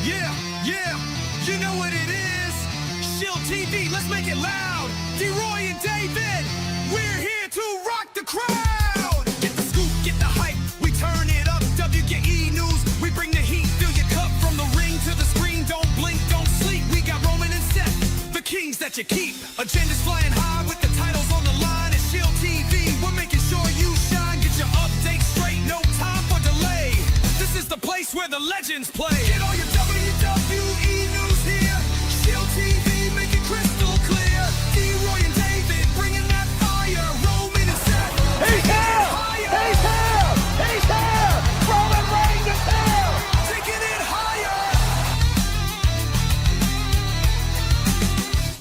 Yeah, yeah, you know what it is. Shield TV, let's make it loud. D-Roy and David, we're here to rock the crowd. Get the scoop, get the hype, we turn it up. WKE News, we bring the heat. Fill your cup from the ring to the screen. Don't blink, don't sleep. We got Roman and Seth, the kings that you keep. Agenda's flying high with the titles on the line. It's Shield TV, we're making sure you shine. Get your updates straight, no time for delay. This is the place where the legends play. Get all your WWE news here. Shield TV, make it crystal clear. D-Roy and David, bringing that fire. Roman and Seth, He's here! He's here! He's here! Roman Reigns is here! taking it higher.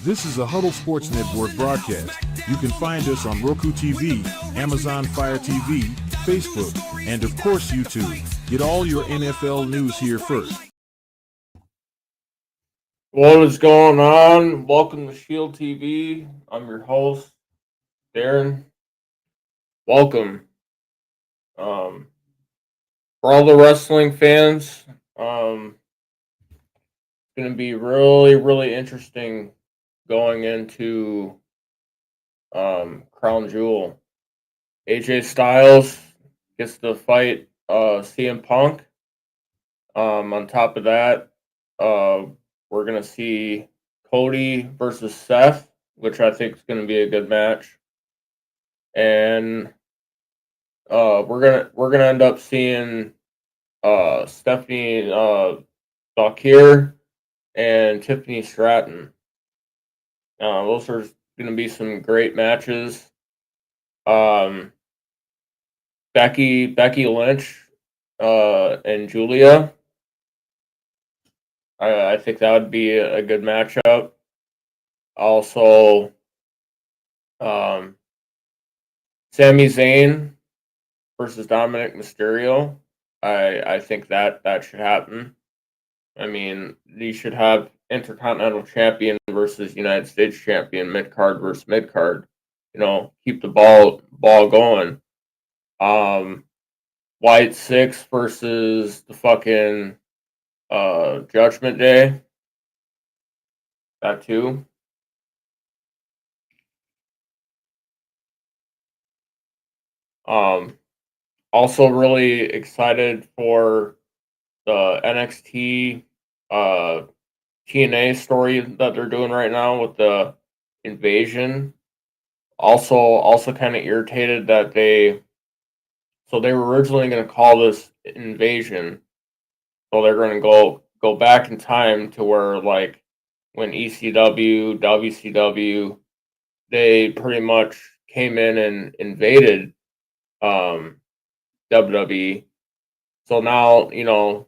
This is a Huddle Sports Network broadcast. You can find us on Roku TV, Amazon Fire TV, Facebook, and of course YouTube. Get all your NFL news here first. What is going on? Welcome to Shield TV. I'm your host, Darren. Welcome. For all the wrestling fans, it's going to be really interesting going into Crown Jewel. AJ Styles gets to fight CM Punk. On top of that, we're going to see Cody versus Seth, which I think is going to be a good match. And we're gonna end up seeing Stephanie Bakir and Tiffany Stratton. Those are going to be some great matches. Becky Lynch and Julia. I think that would be a good matchup. Also, Sami Zayn versus Dominic Mysterio. I think that should happen. I mean, you should have Intercontinental Champion versus United States Champion, mid-card versus mid-card. Keep the ball going. White Six versus the fucking Judgment Day. That too. Also really excited for the NXT TNA story that they're doing right now with the invasion. Also kind of irritated that they were originally going to call this invasion. So they're going to go back in time to where, like, when ECW, WCW, they pretty much came in and invaded WWE. So now,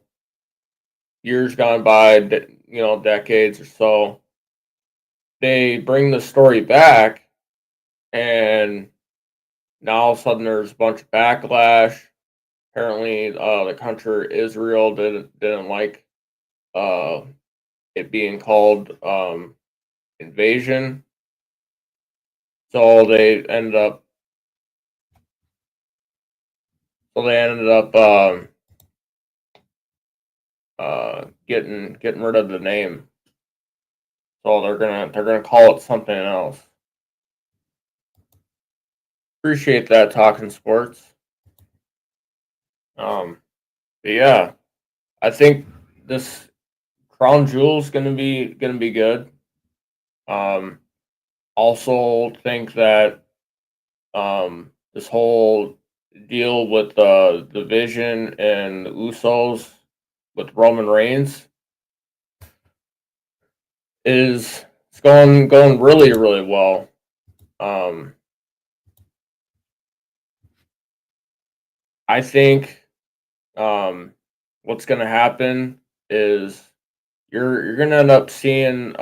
years gone by, decades or so, they bring the story back, and now all of a sudden there's a bunch of backlash. Apparently, the country Israel didn't like it being called invasion, so they ended up getting rid of the name. So they're gonna call it something else. Appreciate that, talking sports. But yeah, I think this Crown Jewel is gonna be good. Also think that this whole deal with the Vision and the Usos with Roman Reigns it's going really well. I think what's going to happen is you're going to end up seeing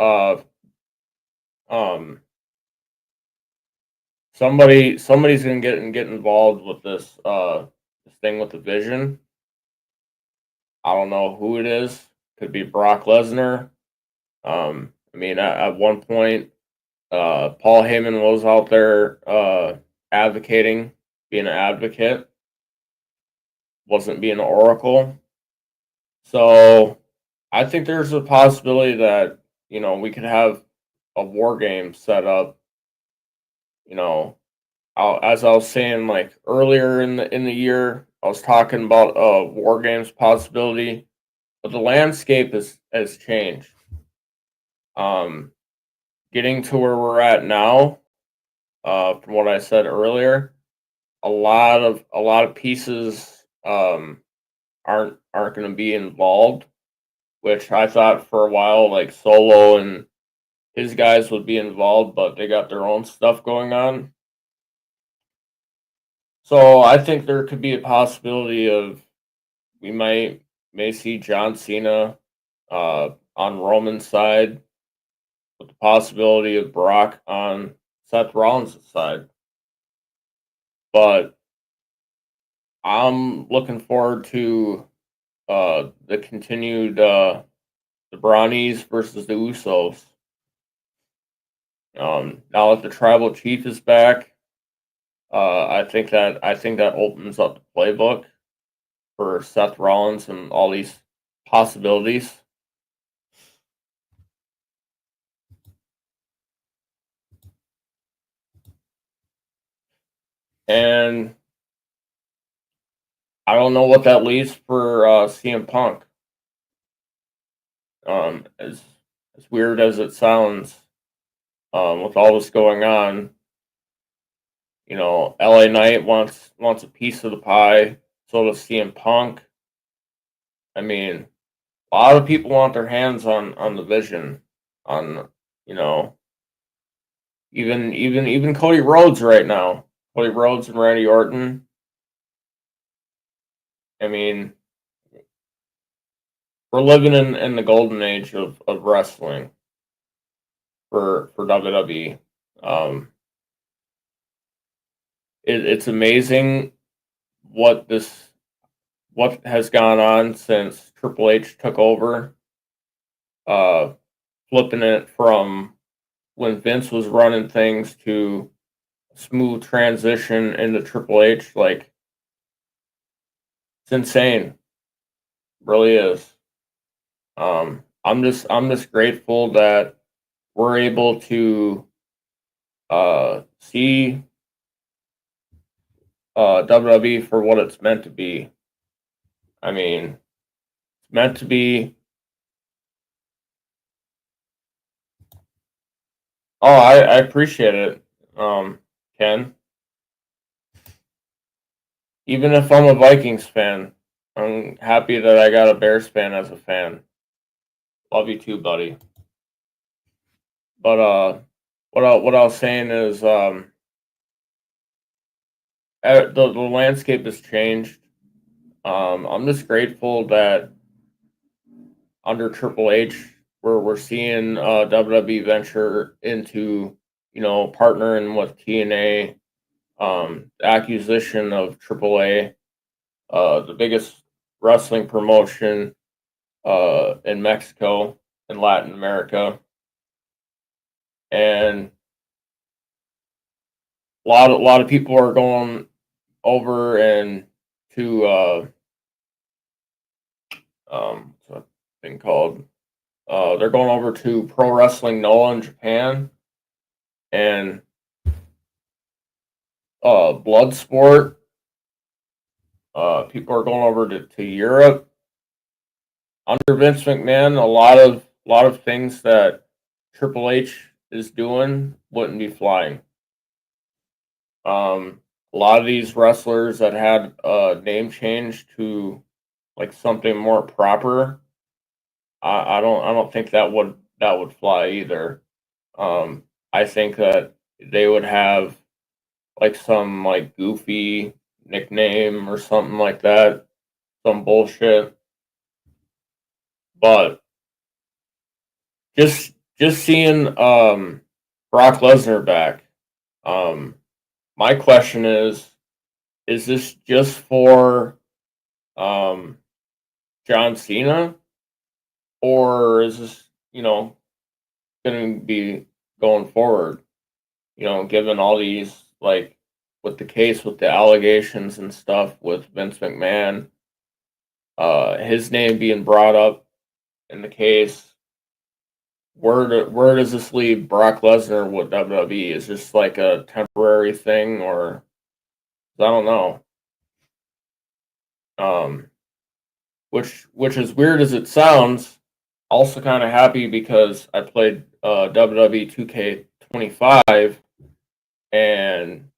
somebody's going to get involved with this thing with the Vision. I don't know who it is. Could be Brock Lesnar. I mean, at one point, Paul Heyman was out there advocating, being an advocate, wasn't being an oracle. So I think there's a possibility that, we could have a war game set up, you know, as I was saying, like earlier in the year, I was talking about a war games possibility, but the landscape has changed. Um, Getting to where we're at now, from what I said earlier, a lot of pieces aren't going to be involved, which I thought for a while like Solo and his guys would be involved, but they got their own stuff going on. So I think there could be a possibility of we may see John Cena on Roman's side, with the possibility of Brock on Seth Rollins' side. But I'm looking forward to the continued the Brownies versus the Usos. Now that the Tribal Chief is back, I think that opens up the playbook for Seth Rollins and all these possibilities. And I don't know what that leaves for CM Punk. As weird as it sounds, with all this going on, LA Knight wants a piece of the pie. So does CM Punk. I mean, a lot of people want their hands on the Vision, on you know even Cody Rhodes right now. Cody Rhodes and Randy Orton. I mean, we're living in the golden age of wrestling for WWE. Um, it's amazing what has gone on since Triple H took over. Flipping it from when Vince was running things to smooth transition into Triple H, like it's insane. Really is. I'm just grateful that we're able to see WWE for what it's meant to be. I mean, it's meant to be. Oh, I appreciate it, Ken. Even if I'm a Vikings fan, I'm happy that I got a Bears fan as a fan. Love you too, buddy. But what I was saying is, the landscape has changed. I'm just grateful that under Triple H, we're seeing WWE venture into partnering with TNA, acquisition of AAA, the biggest wrestling promotion in Mexico and Latin America, and a lot of people are going over and to what's that thing called? They're going over to Pro Wrestling Noah in Japan, and Bloodsport. People are going over to Europe under Vince McMahon. A lot of things that Triple H is doing wouldn't be flying. A lot of these wrestlers that had a name change to like something more proper, I don't think that would fly either. I think that they would have like some like goofy nickname or something like that, some bullshit. But just seeing Brock Lesnar back, my question is this just for John Cena, or is this going to be going forward? Given all these, like with the case with the allegations and stuff with Vince McMahon, his name being brought up in the case, where does this leave Brock Lesnar with WWE? Is this like a temporary thing, or I don't know. Which is weird as it sounds. Also kind of happy because I played WWE 2K25, and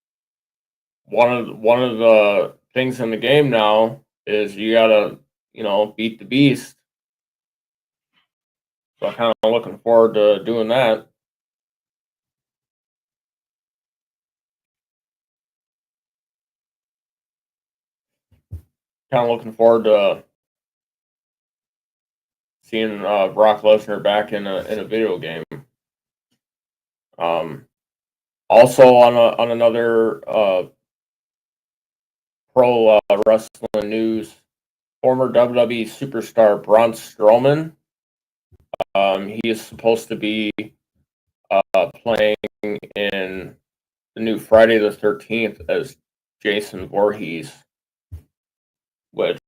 one of the things in the game now is you gotta beat the beast. So I'm kind of looking forward to doing that. Kind of looking forward to seeing Brock Lesnar back in a video game. Also on another pro wrestling news, former WWE superstar Braun Strowman. He is supposed to be playing in the new Friday the 13th as Jason Voorhees, which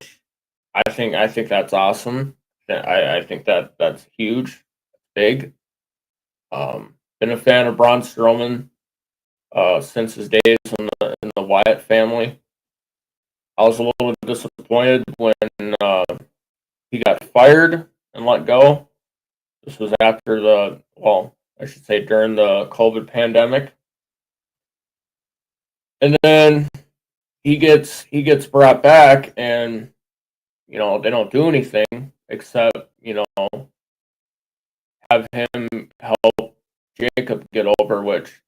I think that's awesome. I think that's huge, big. Been a fan of Braun Strowman since his days in the Wyatt family. I was a little disappointed when he got fired and let go. This was after during the COVID pandemic. And then he gets brought back, and they don't do anything except have him help Jacob get over, which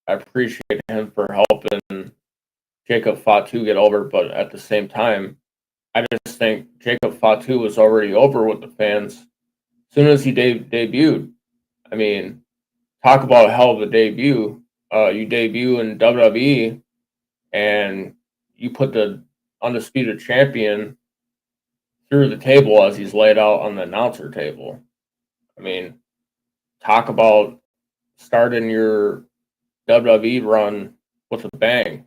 I appreciate him for helping Jacob Fatu get over, but at the same time, I just think Jacob Fatu was already over with the fans as soon as he debuted. I mean, talk about a hell of a debut. You debut in WWE, and you put the undisputed champion through the table as he's laid out on the announcer table. I mean, talk about starting your WWE run with a bang.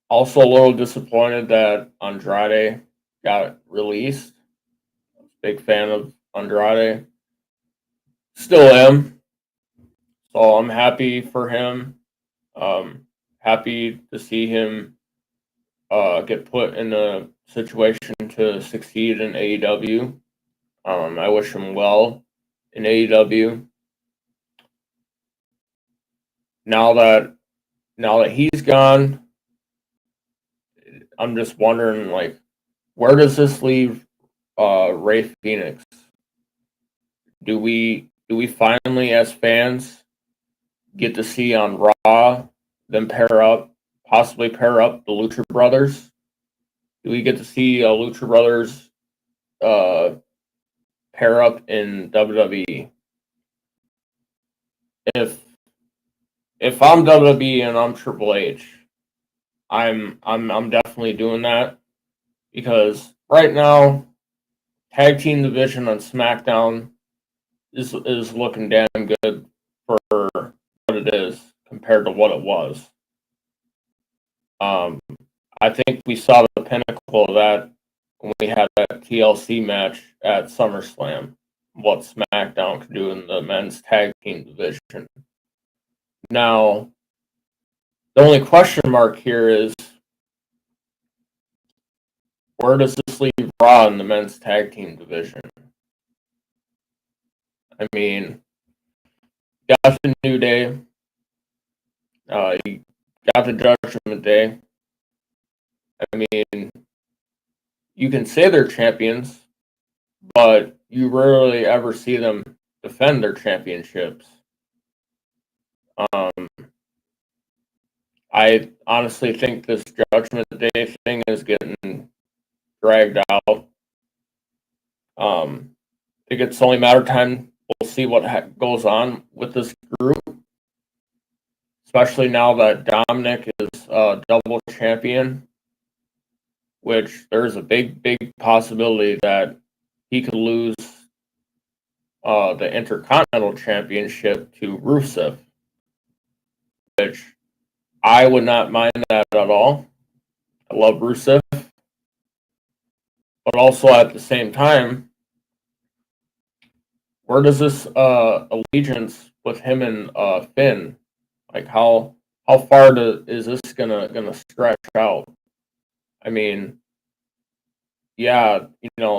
Also a little disappointed that Andrade got released. Big fan of Andrade. Still am. So I'm happy for him. Happy to see him get put in a situation to succeed in AEW. I wish him well in AEW. Now that he's gone, I'm just wondering, like, where does this leave Rey Fenix? Do we finally, as fans, get to see on Raw them possibly pair up the Lucha Brothers? Do we get to see Lucha Brothers pair up in WWE? If I'm WWE and I'm Triple H, I'm definitely doing that, because right now, tag team division on SmackDown is looking damn good for what it is compared to what it was. I think we saw the pinnacle of that when we had that TLC match at SummerSlam. What SmackDown could do in the men's tag team division. Now, the only question mark here is, where does this leave Raw in the men's tag team division? I mean, got the New Day, you got the Judgment Day. I mean, you can say they're champions, but you rarely ever see them defend their championships. I honestly think this Judgment Day thing is getting dragged out. I think it's only a matter of time. We'll see what goes on with this group, especially now that Dominic is double champion, which there's a big possibility that he could lose the Intercontinental Championship to Rusev, which I would not mind that at all. I love Rusev. but also at the same time, where does this allegiance with him and Finn, like how far is this gonna stretch out? I mean, yeah,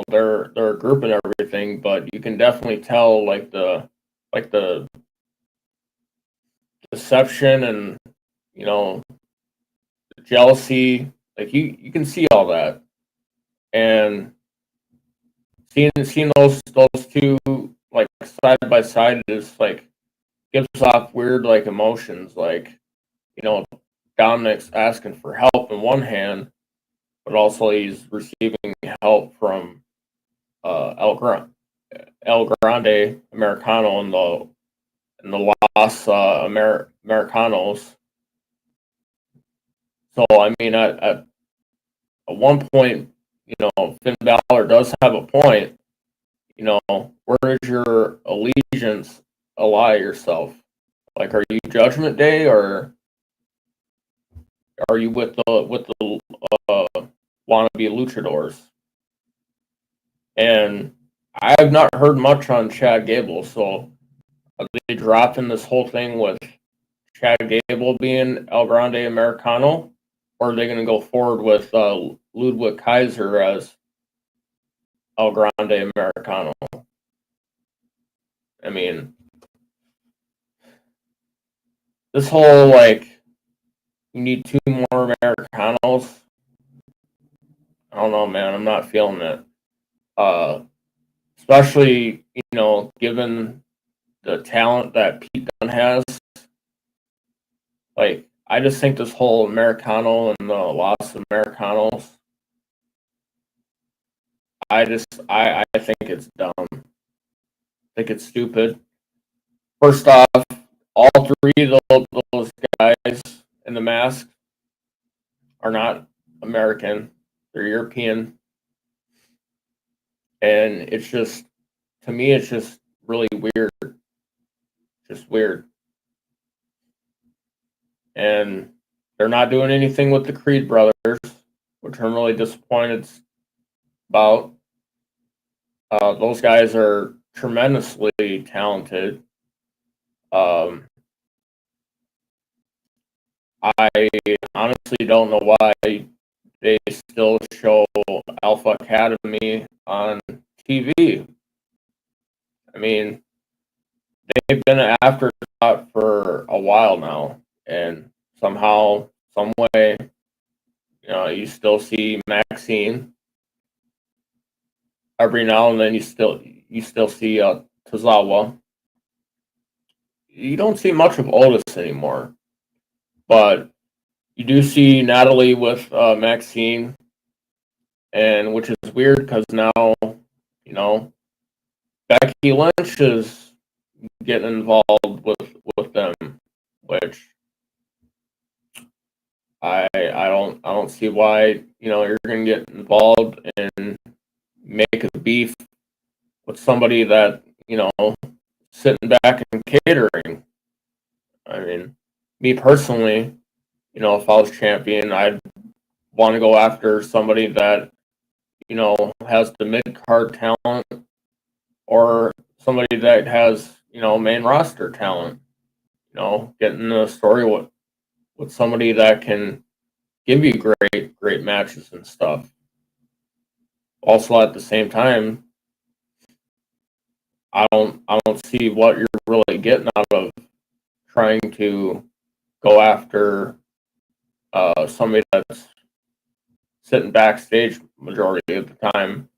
they're a group and everything, but you can definitely tell like the deception and you know the jealousy. Like you can see all that, and seeing those two like side by side is like gives off weird like emotions. Like you know, Dominic's asking for help in one hand, but also he's receiving help from El Grande Americano and the Los Americanos. So I mean, at one point, Finn Balor does have a point. Where is your allegiance ally yourself? Like, are you Judgment Day or are you with the wannabe luchadors? And I have not heard much on Chad Gable, so are they dropping this whole thing with Chad Gable being El Grande Americano, or are they going to go forward with Ludwig Kaiser as El Grande Americano? I mean, this whole like you need two more Americanos. I don't know, man. I'm not feeling it. Especially given the talent that Pete Dunne has. Like, I just think this whole Americano and the Los Americanos. I think it's dumb. I think it's stupid. First off, all three of those guys in the mask are not American. They're European. And it's just, to me, it's just really weird. Just weird. And they're not doing anything with the Creed brothers, which I'm really disappointed about. Those guys are tremendously talented. I honestly don't know why they still show Alpha Academy on TV. I mean, they've been an afterthought for a while now, and somehow, some way, you still see Maxine. Every now and then, you still see Tozawa. You don't see much of Otis anymore, but you do see Natalie with Maxine, and which is weird because now, Becky Lynch is getting involved with them, which I don't see why you're gonna get involved and make a beef with somebody that sitting back and catering. I mean, me personally, if I was champion, I'd want to go after somebody that has the mid card talent or somebody that has main roster talent. Getting a story with somebody that can give you great matches and stuff. Also, at the same time, I don't see what you're really getting out of trying to go after somebody that's sitting backstage majority of the time,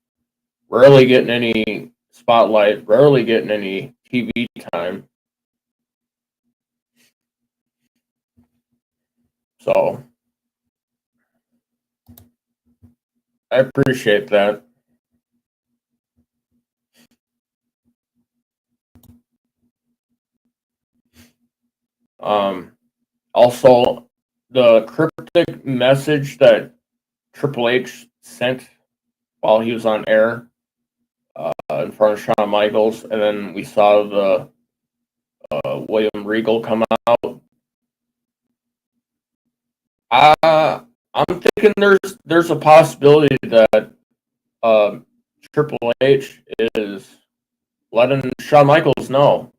rarely getting any spotlight, rarely getting any TV time. So I appreciate that. Also, the cryptic message that Triple H sent while he was on air in front of Shawn Michaels, and then we saw the William Regal come out. I'm thinking there's a possibility that Triple H is letting Shawn Michaels know,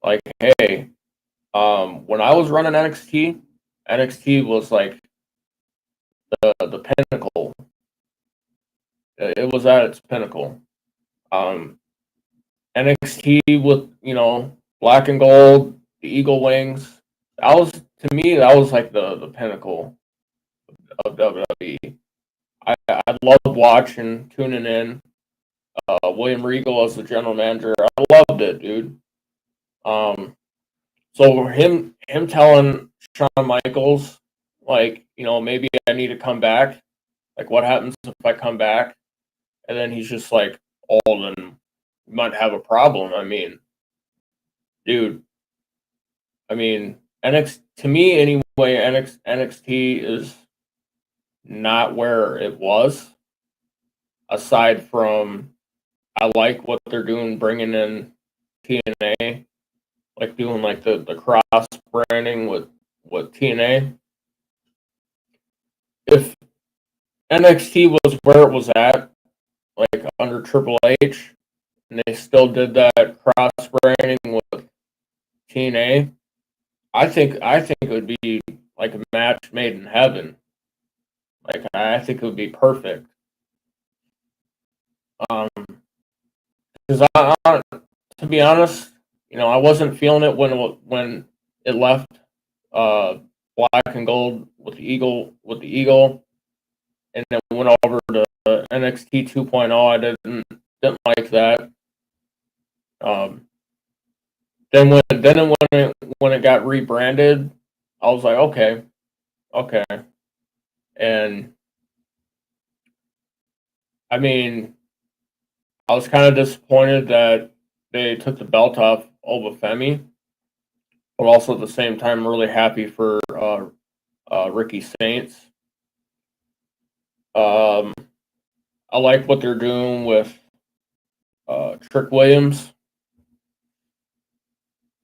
like, hey, when I was running NXT, NXT was like the pinnacle. It was at its pinnacle. Um, NXT with black and gold, the eagle wings. That was, to me, that was like the pinnacle of WWE. I loved watching, tuning in. William Regal as the general manager, I loved it, dude. So him telling Shawn Michaels, like, maybe I need to come back. Like, what happens if I come back? And then he's just like, oh, then we might have a problem. I mean, dude. I mean, to me anyway, NXT is not where it was. Aside from, I like what they're doing, bringing in TNA, like doing like the cross branding with TNA. If NXT was where it was at, like under Triple H, and they still did that cross branding with TNA, I think it would be like a match made in heaven. Like, I think it would be perfect. Because to be honest, I wasn't feeling it when it left black and gold with the eagle, and then went over to NXT 2.0. I didn't like that. Then when it got rebranded, I was like, okay, and I mean, I was kind of disappointed that they took the belt off Obafemi, but also at the same time, really happy for Ricky Saints. I like what they're doing with Trick Williams.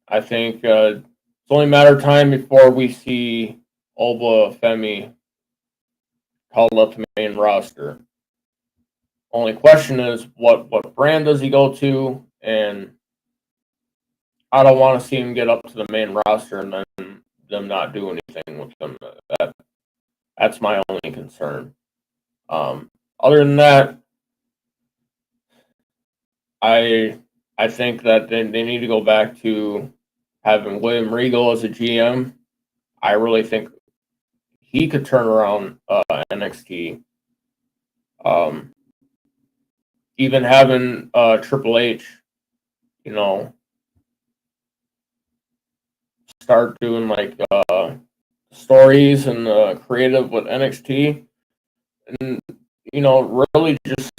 I think it's only a matter of time before we see Obafemi called up to the main roster. Only question is what brand does he go to, and I don't want to see him get up to the main roster and then them not do anything with them. That's my only concern. Other than that, I think that they need to go back to having William Regal as a GM. I really think he could turn around NXT. Even having Triple H, start doing like stories and creative with NXT, and really just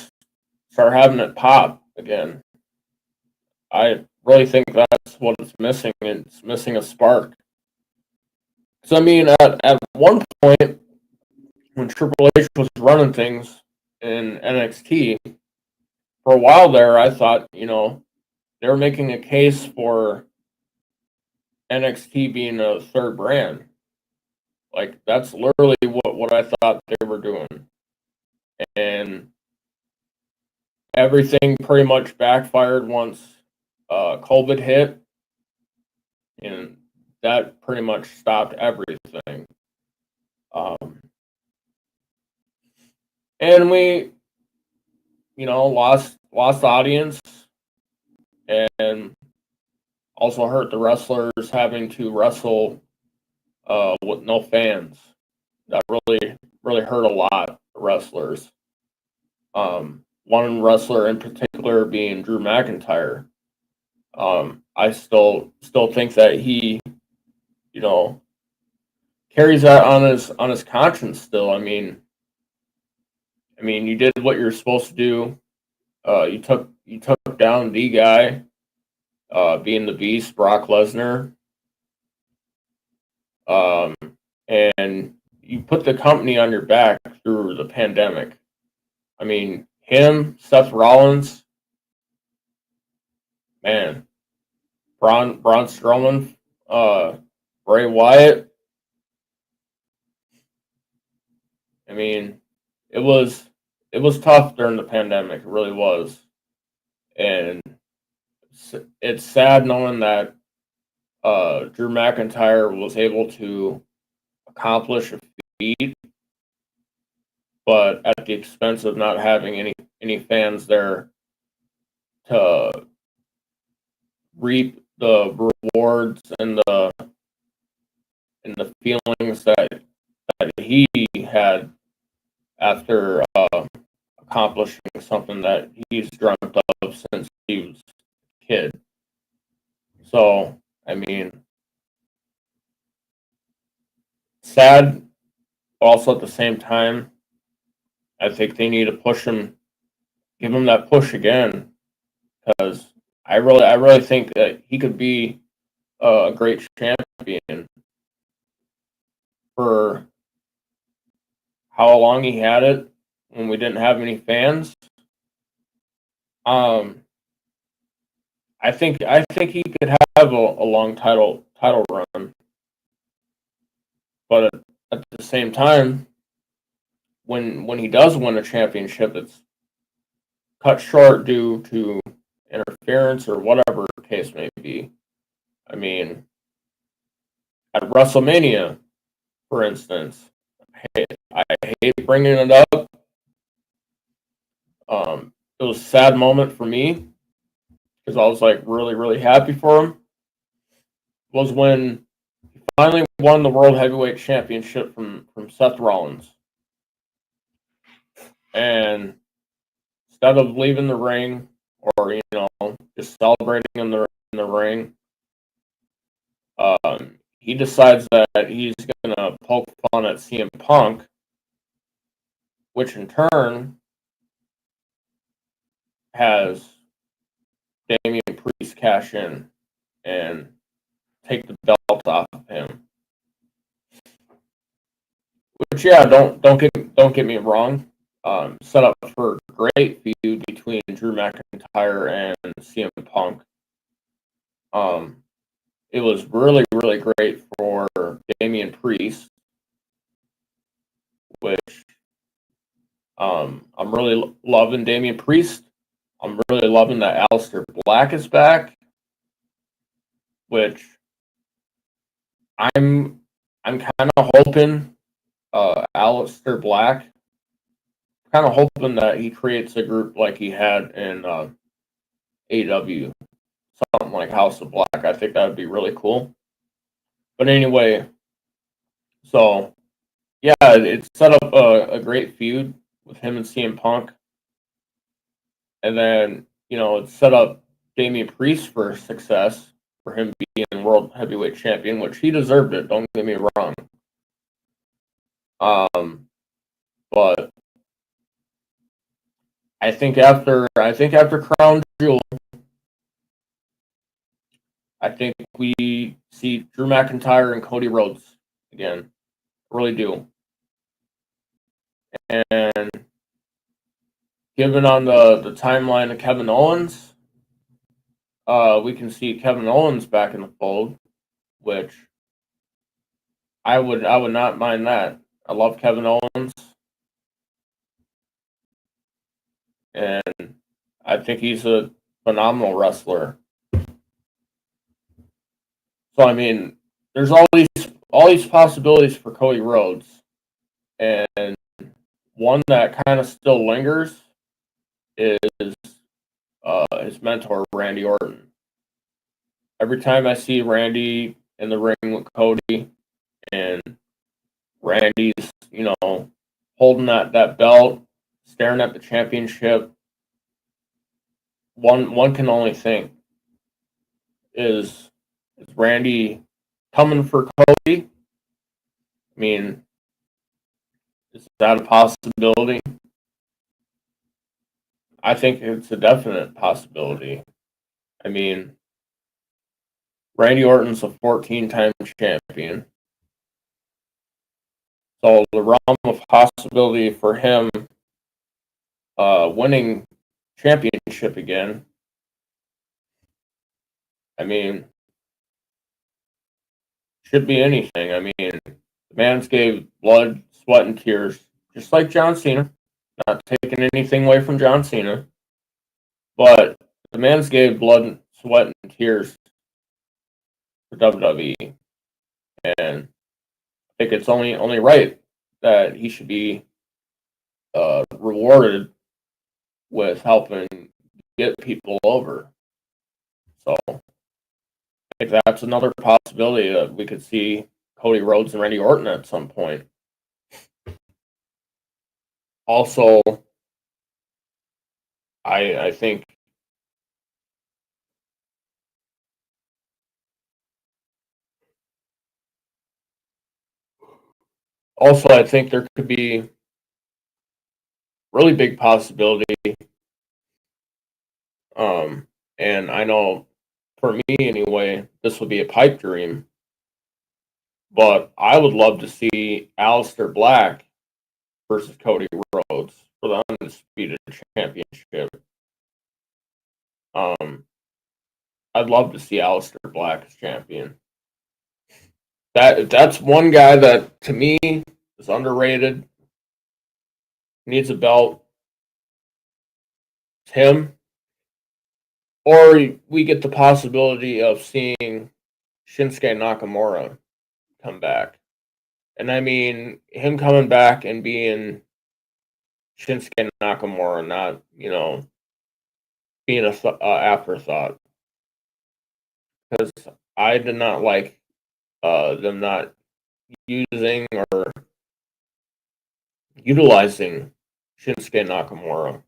start having it pop again. I really think that's what it's missing. It's missing a spark. So I mean, at one point when Triple H was running things in NXT, for a while there, I thought they were making a case for NXT being a third brand. Like, that's literally what I thought they were doing. And everything pretty much backfired once COVID hit. And that pretty much stopped everything. And we, lost audience, and also hurt the wrestlers having to wrestle with no fans. That really hurt a lot of wrestlers. One wrestler in particular being Drew McIntyre. I still think that he, carries that on his conscience still. I mean, you did what you're supposed to do. You took down the guy, being the Beast, Brock Lesnar. And you put the company on your back through the pandemic. I mean, him, Seth Rollins, man, Braun Strowman, Bray Wyatt. I mean, it was it was tough during the pandemic. It really was, and it's sad knowing that Drew McIntyre was able to accomplish a feat, but at the expense of not having any fans there to reap the rewards and the feelings that he had after accomplishing something that he's dreamt of since he was a kid. So, I mean, sad. Also, at the same time, I think they need to push him, give him that push again, because I really think that he could be a great champion for how long he had it when we didn't have any fans. Um, I think he could have a long title run, but at the same time, when he does win a championship, it's cut short due to interference or whatever the case may be. I mean, at WrestleMania, for instance, I hate bringing it up. It was a sad moment for me because I was like really happy for him. Was when he finally won the World Heavyweight Championship from Seth Rollins, and instead of leaving the ring or just celebrating in the ring, he decides that he's gonna poke fun at CM Punk, which in turn has Damian Priest cash in and take the belt off of him. Which, yeah, don't get me wrong. Set up for a great feud between Drew McIntyre and CM Punk. It was really great for Damian Priest, which I'm really loving Damian Priest. I'm really loving that Aleister Black is back, which I'm kind of hoping Aleister Black, kind of hoping that he creates a group like he had in AEW, something like House of Black. I think that would be really cool. But anyway, so yeah, it set up a great feud with him and CM Punk. And then, it set up Damian Priest for success, for him being World Heavyweight Champion, which he deserved it, don't get me wrong. But I think after Crown Jewel, I think we see Drew McIntyre and Cody Rhodes again. Really do. And given on the timeline of Kevin Owens, we can see Kevin Owens back in the fold, which I would not mind that. I love Kevin Owens, and I think he's a phenomenal wrestler. So I mean, there's all these possibilities for Cody Rhodes, and one that kind of still lingers is his mentor Randy Orton. Every time I see Randy in the ring with Cody, and Randy's holding that belt, staring at the championship, one can only think, is Randy coming for Cody? I mean, is that a possibility? I think it's a definite possibility. I mean, Randy Orton's a 14-time champion. So the realm of possibility for him winning championship again, I mean, should be anything. I mean, the man's gave blood, sweat, and tears, just like John Cena. Not taking anything away from John Cena, but the man's gave blood, sweat, and tears for WWE, and I think it's only right that he should be rewarded with helping get people over. So I think that's another possibility that we could see Cody Rhodes and Randy Orton at some point. Also, I think I think there could be really big possibility. And I know for me anyway, this would be a pipe dream. But I would love to see Aleister Black versus Cody Rhodes for the Undisputed Championship. I'd love to see Aleister Black as champion. That's one guy that to me is underrated. Needs a belt. It's him. Or we get the possibility of seeing Shinsuke Nakamura come back. And I mean, him coming back and being Shinsuke Nakamura, not, being a afterthought. Because I did not like them not using or utilizing Shinsuke Nakamura.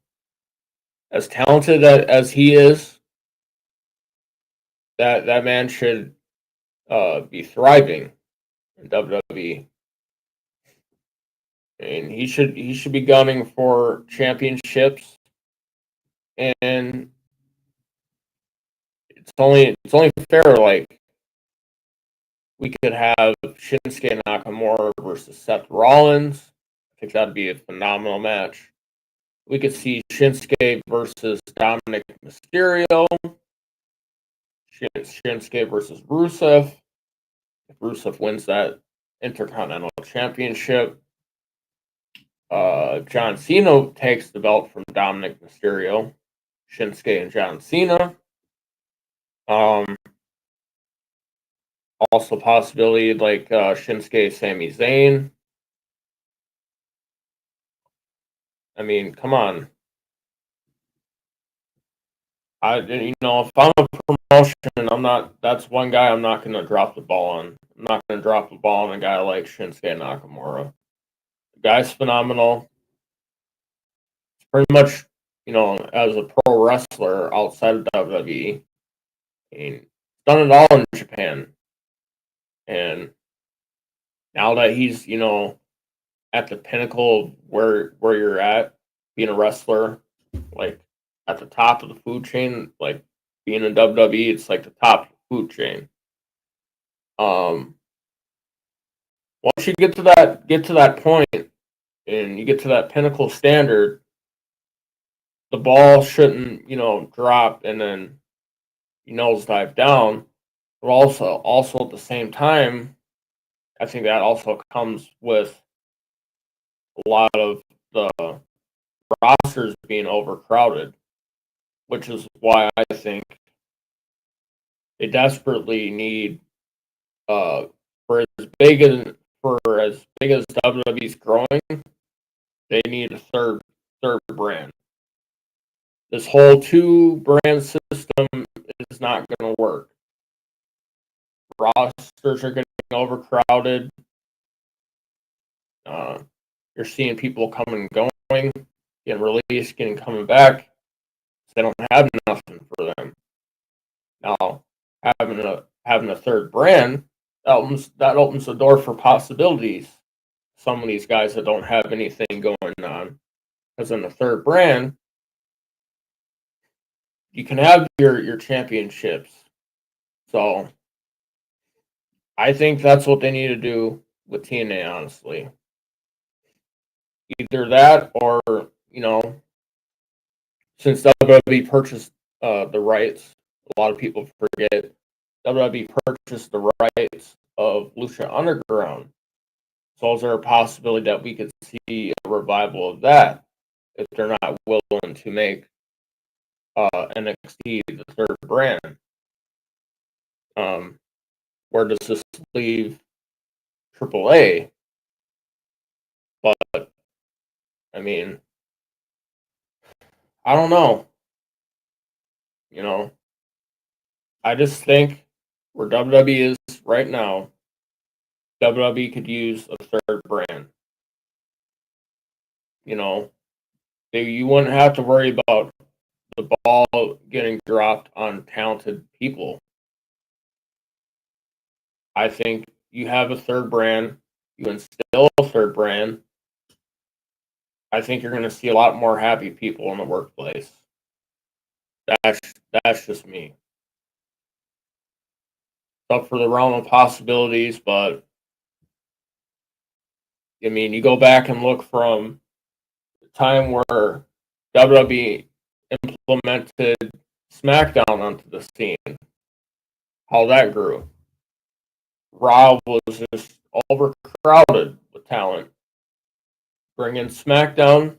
As talented as he is, that man should be thriving in WWE. And he should be gunning for championships. And it's only fair, like, we could have Shinsuke Nakamura versus Seth Rollins. I think that'd be a phenomenal match. We could see Shinsuke versus Dominic Mysterio. Shinsuke versus Rusev. If Rusev wins that Intercontinental Championship, John Cena takes the belt from Dominic Mysterio. Shinsuke and John Cena. Also possibility like Shinsuke, Sami Zayn. I mean, come on. If I'm a promotion, that's one guy I'm not going to drop the ball on. I'm not going to drop the ball on a guy like Shinsuke Nakamura. The guy's phenomenal. It's pretty much, as a pro wrestler outside of WWE. I mean, he's done it all in Japan. And now that he's, at the pinnacle of where you're at, being a wrestler, like at the top of the food chain, like being in WWE, it's like the top of the food chain. Once you get to that point and you get to that pinnacle standard, the ball shouldn't, drop and then nosedive down. But also at the same time, I think that also comes with a lot of the rosters being overcrowded, which is why I think they desperately need for as big as WWE's growing, they need a third brand. This whole two brand system is not going to work. Rosters are getting overcrowded. You're seeing people coming and going, getting released, coming back. They don't have nothing for them. Now, having a third brand, that opens the door for possibilities. Some of these guys that don't have anything going on, because in the third brand, you can have your championships. So, I think that's what they need to do with TNA, honestly. Either that or, since WWE purchased the rights, a lot of people forget WWE purchased the rights of Lucha Underground. So is there a possibility that we could see a revival of that? if they're not willing to make NXT the third brand. Where does this leave AAA? But I mean, I don't know. You know, I just think where WWE is right now, WWE could use a third brand. You know, you wouldn't have to worry about the ball getting dropped on talented people. I think you have a third brand, you instill a third brand. I think you're going to see a lot more happy people in the workplace. That's just me. It's up for the realm of possibilities, but I mean, you go back and look from the time where WWE implemented SmackDown onto the scene, how that grew. Raw was just overcrowded with talent. Bring in SmackDown,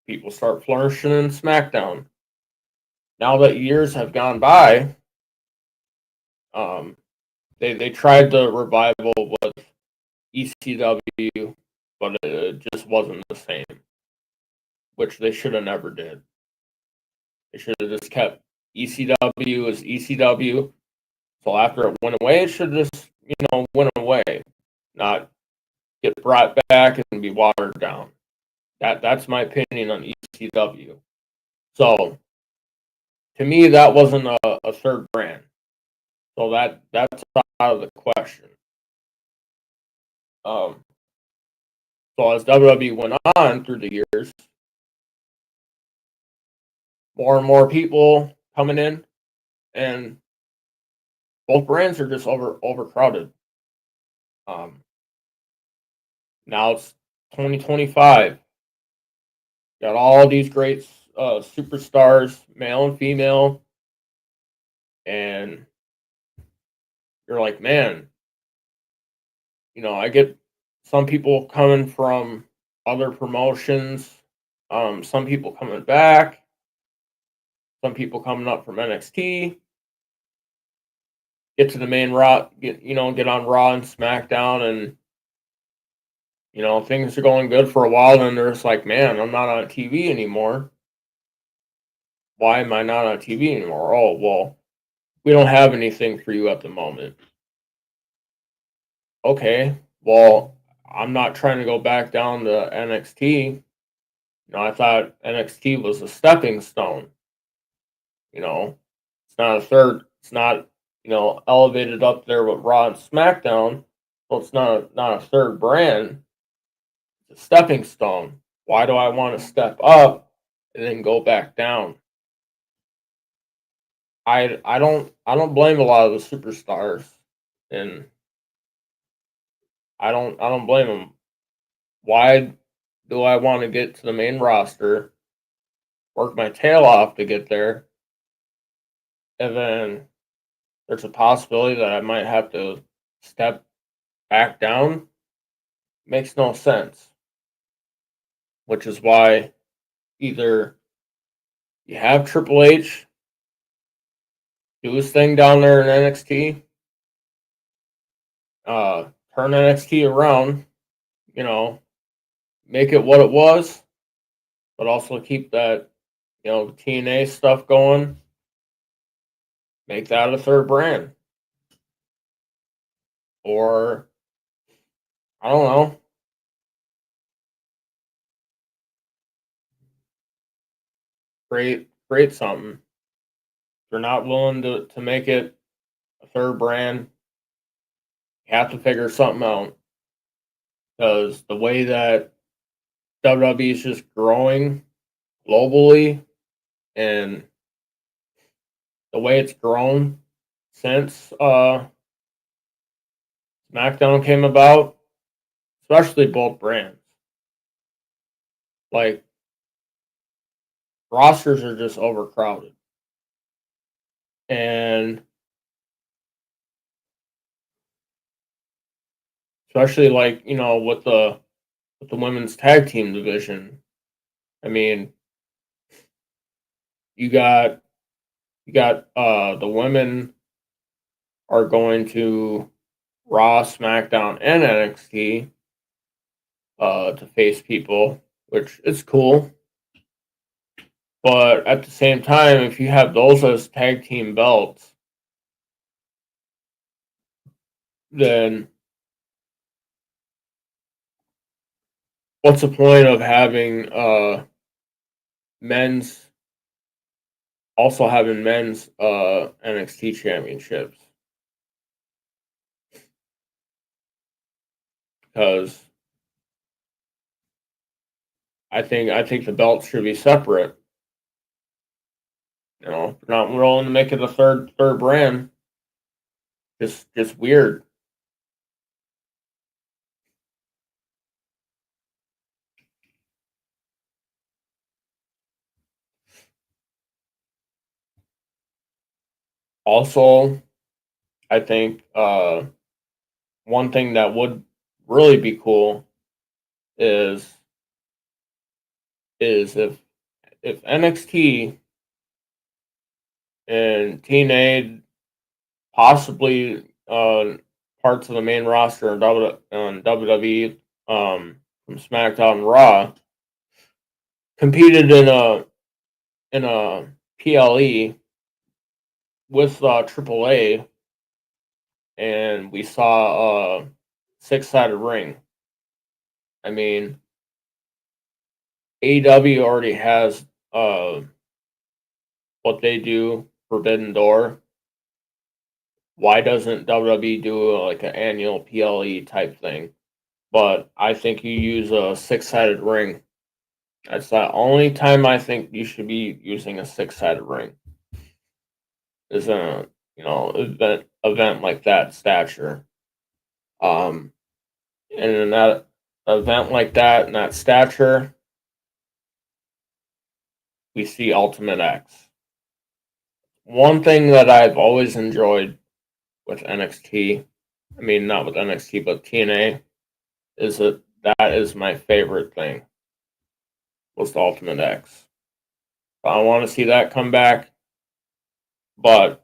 people start flourishing in SmackDown. Now that years have gone by, they tried the revival with ECW, but it just wasn't the same, which they should have never did. They should have just kept ECW as ECW. So after it went away, it should just, went away, not get brought back and be watered down. That's my opinion on ECW. So to me, that wasn't a third brand. So that's out of the question. So as WWE went on through the years, more and more people coming in, and both brands are just overcrowded. Now it's 2025. Got all these great superstars, male and female, and you're like, man, I get some people coming from other promotions, some people coming back, some people coming up from NXT. Get to the main Raw, get on Raw and SmackDown, and things are going good for a while. And they're just like, man, I'm not on TV anymore. Why am I not on TV anymore? Oh, well, we don't have anything for you at the moment. Okay, well, I'm not trying to go back down to NXT. I thought NXT was a stepping stone. It's not a third. It's not elevated up there with Raw and SmackDown. So it's not a third brand. It's a stepping stone. Why do I want to step up and then go back down? I don't blame a lot of the superstars, and I don't blame them. Why do I want to get to the main roster, work my tail off to get there, and then there's a possibility that I might have to step back down? Makes no sense. Which is why either you have Triple H do his thing down there in NXT, turn NXT around, make it what it was, but also keep that, TNA stuff going. Make that a third brand. Or, I don't know. Create something. If you're not willing to make it a third brand, you have to figure something out. Because the way that WWE is just growing globally, and the way it's grown since SmackDown came about, especially both brands, like, rosters are just overcrowded. And especially with the women's tag team division, I mean, you got the women are going to Raw, SmackDown, and NXT to face people, which is cool. But at the same time, if you have those as tag team belts, then what's the point of having men's also having men's NXT championships? Because I think the belts should be separate. You know, if you're not willing to make it a third brand. Just weird. Also, I think one thing that would really be cool is if NXT and TNA, possibly parts of the main roster on WWE, from SmackDown and Raw, competed in a PLE with AAA, and we saw a six-sided ring. I mean, AEW already has what they do, Forbidden Door. Why doesn't WWE do like an annual PLE type thing? But I think you use a six-sided ring. That's the only time I think you should be using a six-sided ring. Is in a event like that stature. And in that event like that and that stature, we see Ultimate X. One thing that I've always enjoyed with NXT, I mean not with NXT but TNA, is that is my favorite thing. Was the Ultimate X. I want to see that come back, but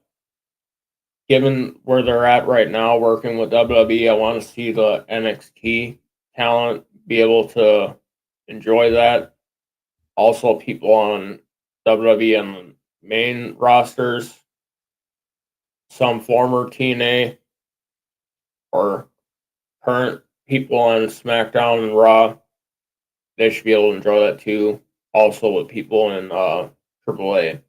given where they're at right now, working with WWE, I want to see the NXT talent be able to enjoy that. Also, people on WWE and the main rosters, some former TNA or current people on SmackDown and Raw, they should be able to enjoy that too. Also, with people in AAA,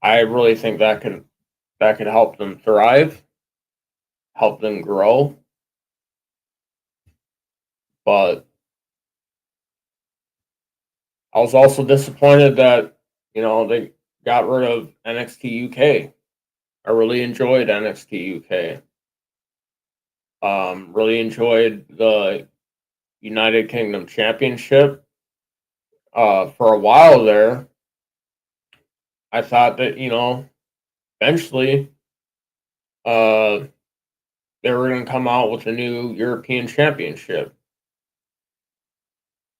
I really think that could help them thrive, help them grow. But I was also disappointed that they got rid of NXT UK. I really enjoyed NXT UK. Really enjoyed the United Kingdom Championship. For a while there, I thought that eventually, they were going to come out with a new European Championship,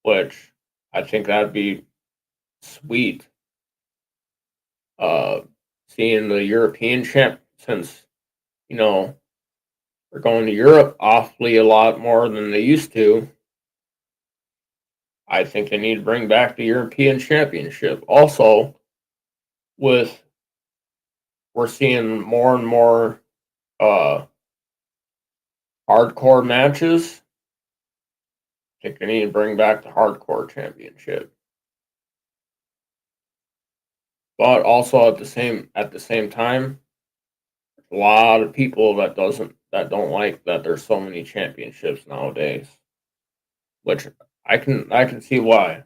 which I think that'd be sweet. Seeing the European champ, since they're going to Europe awfully a lot more than they used to. I think they need to bring back the European Championship. Also, we're seeing more and more hardcore matches. I think they need to bring back the Hardcore Championship. But also at the same time, a lot of people that don't like that there's so many championships nowadays, which I can see why.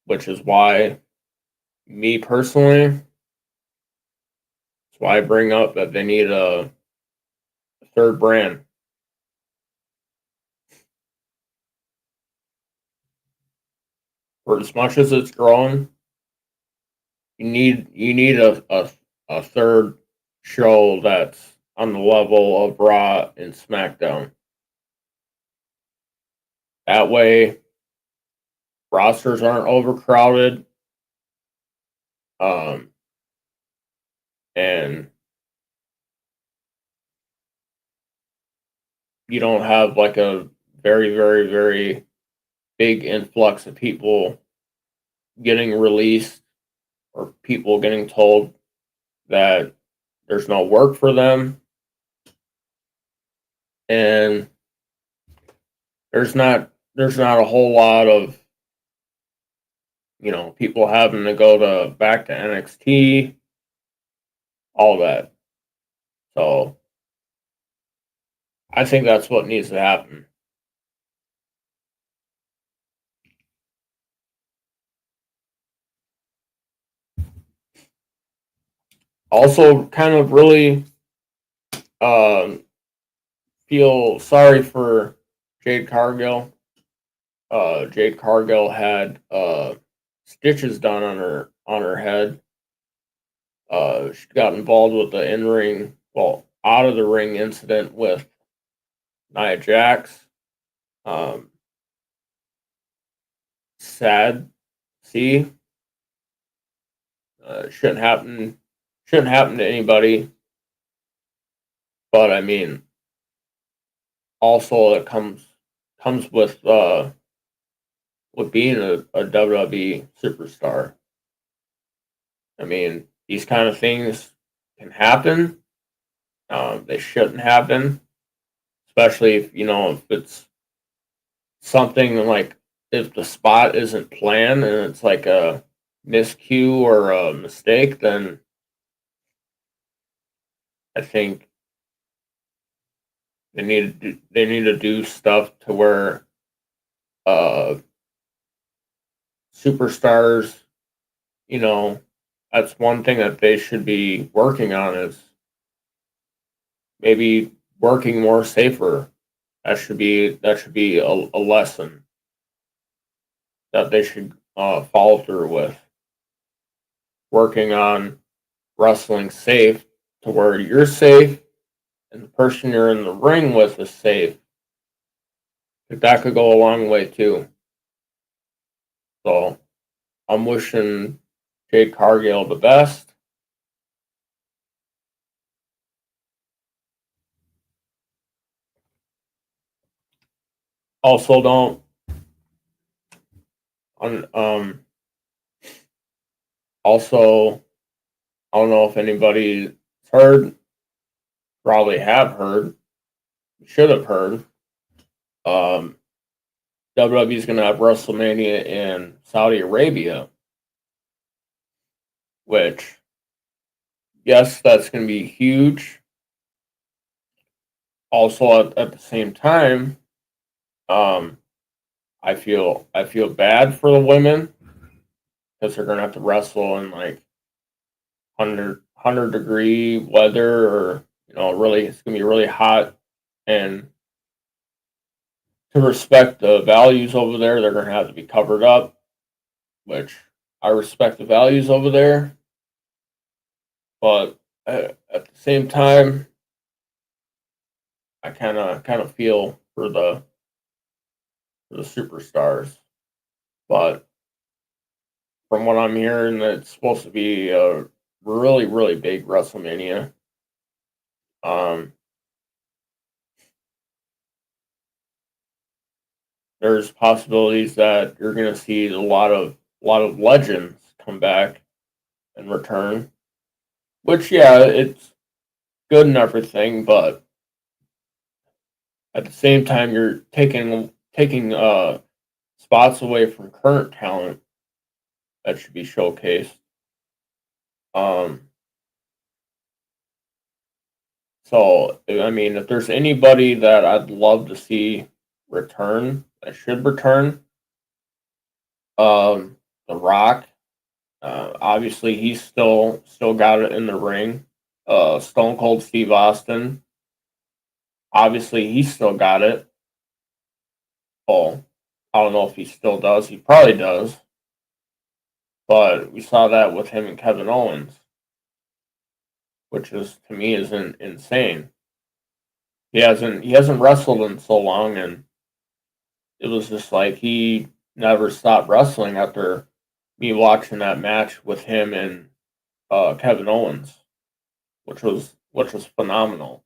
Which is why, me personally, that's why I bring up that they need a third brand. For as much as it's growing, you need a third show that's on the level of Raw and SmackDown. That way, rosters aren't overcrowded. And you don't have like a very, very, very big influx of people getting released or people getting told that there's no work for them. And there's not a whole lot of people having to go back to NXT, all that. So I think that's what needs to happen. Also, kind of really feel sorry for Jade Cargill. Jade Cargill had stitches done on her head. She got involved with the out of the ring incident with Nia Jax. Sad. See, shouldn't happen. Shouldn't happen to anybody. But I mean, also it comes with being a WWE superstar. I mean, these kind of things can happen. They shouldn't happen, especially if it's something like if the spot isn't planned and it's like a miscue or a mistake, then I think they need to do stuff to where superstars, that's one thing that they should be working on is maybe working more safer. That should be a lesson that they should follow through with. Working on wrestling safe to where you're safe and the person you're in the ring with is safe. That could go a long way too. So I'm wishing Jade Cargill the best. Also, also, I don't know if anybody's heard, probably have heard, should have heard. WWE is going to have WrestleMania in Saudi Arabia, which, yes, that's going to be huge. Also, at the same time, I feel bad for the women because they're going to have to wrestle in like 100-degree weather, or really it's going to be really hot, and to respect the values over there, they're going to have to be covered up, which I respect the values over there, but at the same time, I kind of feel for the superstars, but from what I'm hearing, it's supposed to be a really, really big WrestleMania. There's possibilities that you're going to see a lot of legends come back and return, which it's good and everything, but at the same time, you're taking spots away from current talent that should be showcased. So I mean, if there's anybody that I'd love to see return, that should return, The Rock. Obviously, he's still got it in the ring. Stone Cold Steve Austin. Obviously, he still got it. Oh, I don't know if he still does. He probably does. But we saw that with him and Kevin Owens. which is to me is insane. He hasn't wrestled in so long, and it was just like he never stopped wrestling after me watching that match with him and Kevin Owens, which was phenomenal,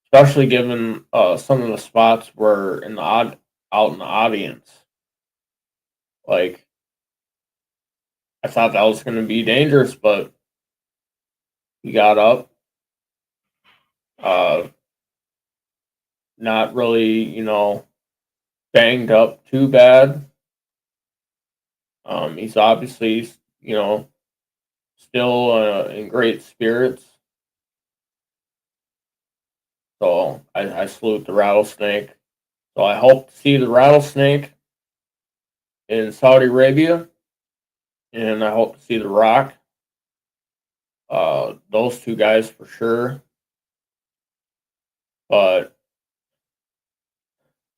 especially given some of the spots were out in the audience. Like, I thought that was going to be dangerous, but he got up, uh, not really, banged up too bad. He's obviously, still in great spirits. So I salute the Rattlesnake. So I hope to see the Rattlesnake in Saudi Arabia, and I hope to see The Rock. Those two guys for sure. But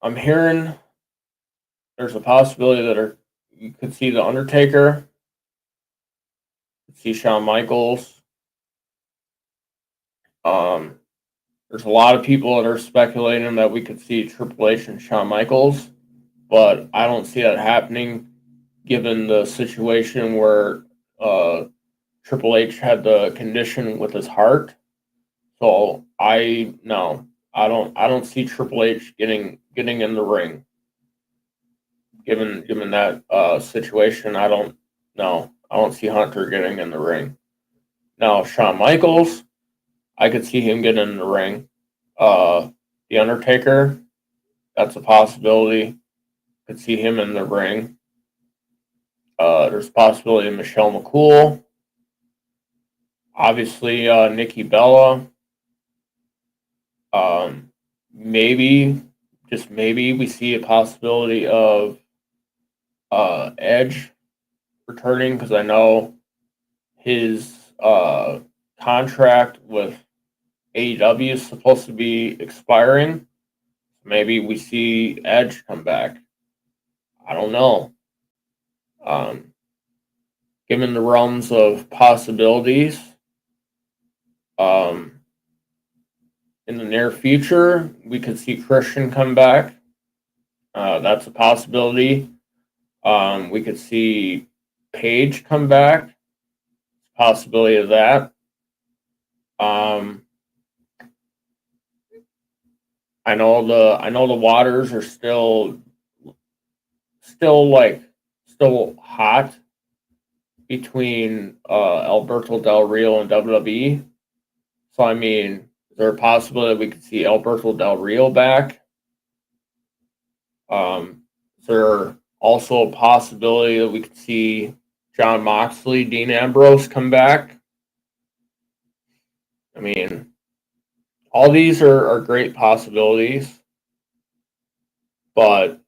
I'm hearing there's a possibility that you could see The Undertaker, see Shawn Michaels. There's a lot of people that are speculating that we could see Triple H and Shawn Michaels, but I don't see that happening given the situation where Triple H had the condition with his heart. So I don't see Triple H getting in the ring. Given that situation, I don't see Hunter getting in the ring. Now Shawn Michaels, I could see him getting in the ring. The Undertaker, that's a possibility. Could see him in the ring. There's a possibility of Michelle McCool. Obviously, Nikki Bella. Maybe, just maybe, we see a possibility of Edge returning, because I know his contract with AEW is supposed to be expiring. Maybe we see Edge come back. I don't know. Given the realms of possibilities, in the near future, we could see Christian come back. That's a possibility. We could see Paige come back. Possibility of that. I know the waters are still hot between Alberto Del Rio and WWE. So I mean, is there a possibility that we could see Alberto Del Rio back? Is there also a possibility that we could see Jon Moxley, Dean Ambrose come back? I mean, all these are great possibilities, but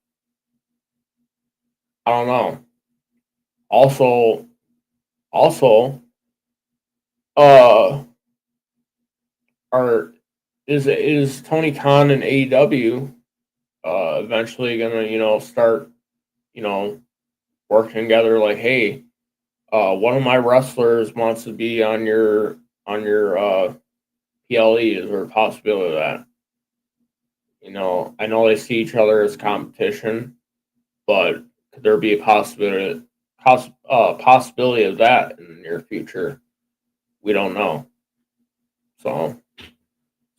I don't know. Also, is Tony Khan and AEW eventually gonna start working together? Like, hey, one of my wrestlers wants to be on your PLE. Is there a possibility of that? I know they see each other as competition, but could there be a possibility of that in the near future? We don't know. So,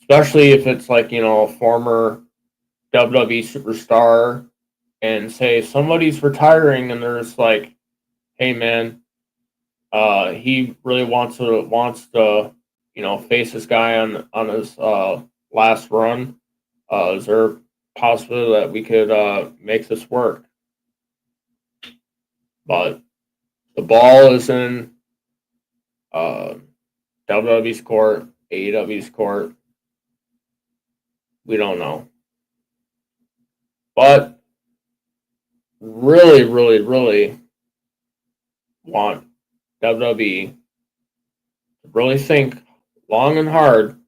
especially if it's like a former WWE superstar, and say somebody's retiring, and there's like, hey man, he really wants to face this guy on his last run. Is there a possibility that we could make this work? But the ball is in WWE's court, AEW's court. We don't know. But really, really, really want WWE to really think long and hard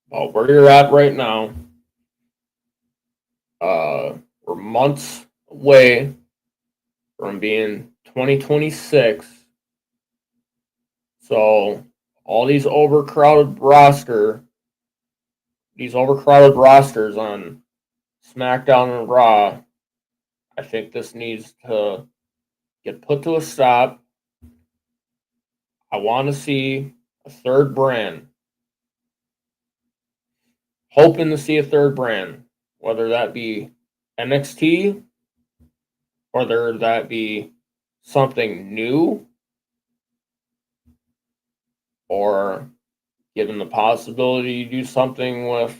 about where you're at right now. We're months away from being 2026. So all these overcrowded rosters on SmackDown and Raw, I think this needs to get put to a stop. I want to see a third brand. Hoping to see a third brand, whether that be NXT, whether that be something new, or given the possibility to do something with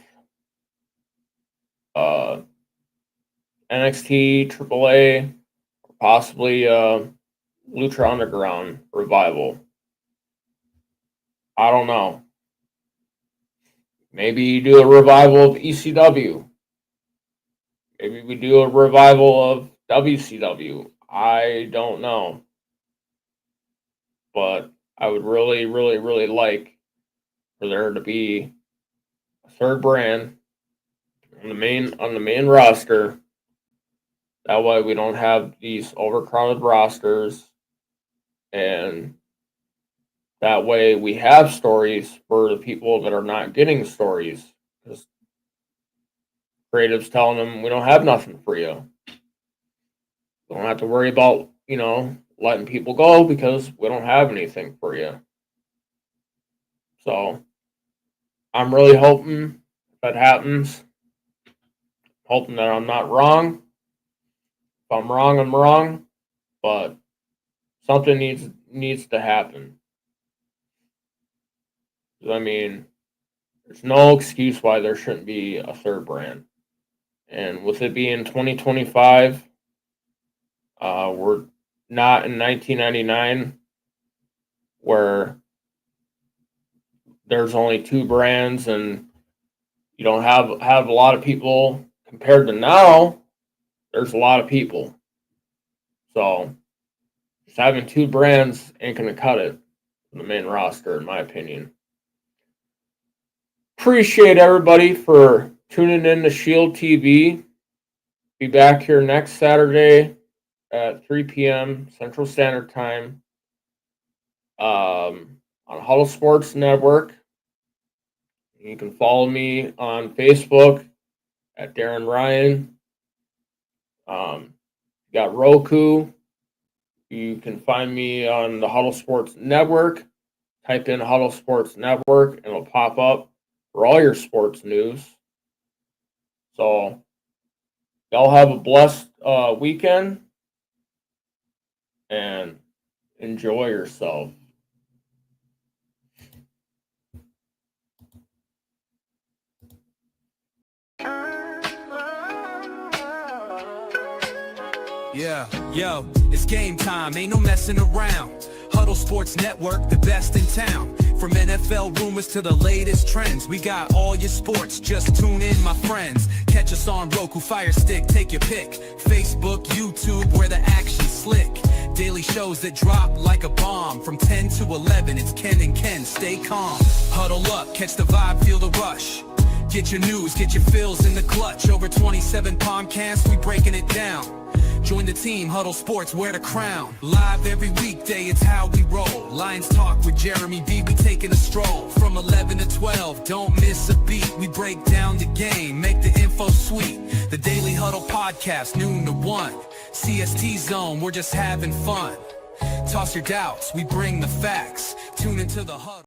NXT, AAA, or possibly Lucha Underground revival. I don't know. Maybe you do a revival of ECW. Maybe we do a revival of WCW. I don't know. But I would really, really, really like for there to be a third brand on the main roster. That way we don't have these overcrowded rosters, and that way we have stories for the people that are not getting stories. Because creatives telling them, we don't have nothing for you. We don't have to worry about, letting people go because we don't have anything for you. So I'm really hoping that happens. Hoping that I'm not wrong. If I'm wrong, I'm wrong. But something needs to happen. I mean, there's no excuse why there shouldn't be a third brand. And with it being 2025, we're not in 1999 where there's only two brands and you don't have a lot of people. Compared to now, there's a lot of people. So just having two brands ain't going to cut it in the main roster, in my opinion. Appreciate everybody for tuning in to Shield TV. Be back here next Saturday at 3 p.m. Central Standard Time on Huddle Sports Network. You can follow me on Facebook at Darren Ryan. Got Roku. You can find me on the Huddle Sports Network. Type in Huddle Sports Network and it'll pop up for all your sports news. So, y'all have a blessed weekend and enjoy yourself. Yeah, yo, it's game time, ain't no messing around. Huddle Sports Network, the best in town. From NFL rumors to the latest trends, we got all your sports, just tune in, my friends. Catch us on Roku, Fire Stick, take your pick. Facebook, YouTube, where the action's slick. Daily shows that drop like a bomb. From 10 to 11, it's Ken and Ken, stay calm. Huddle up, catch the vibe, feel the rush. Get your news, get your fills in the clutch. Over 27 podcasts, we breaking it down. Join the team, Huddle Sports, wear the crown. Live every weekday, it's how we roll. Lions Talk with Jeremy B, we taking a stroll. From 11 to 12, don't miss a beat. We break down the game, make the info sweet. The Daily Huddle Podcast, noon to 1. CST Zone, we're just having fun. Toss your doubts, we bring the facts. Tune into the Huddle.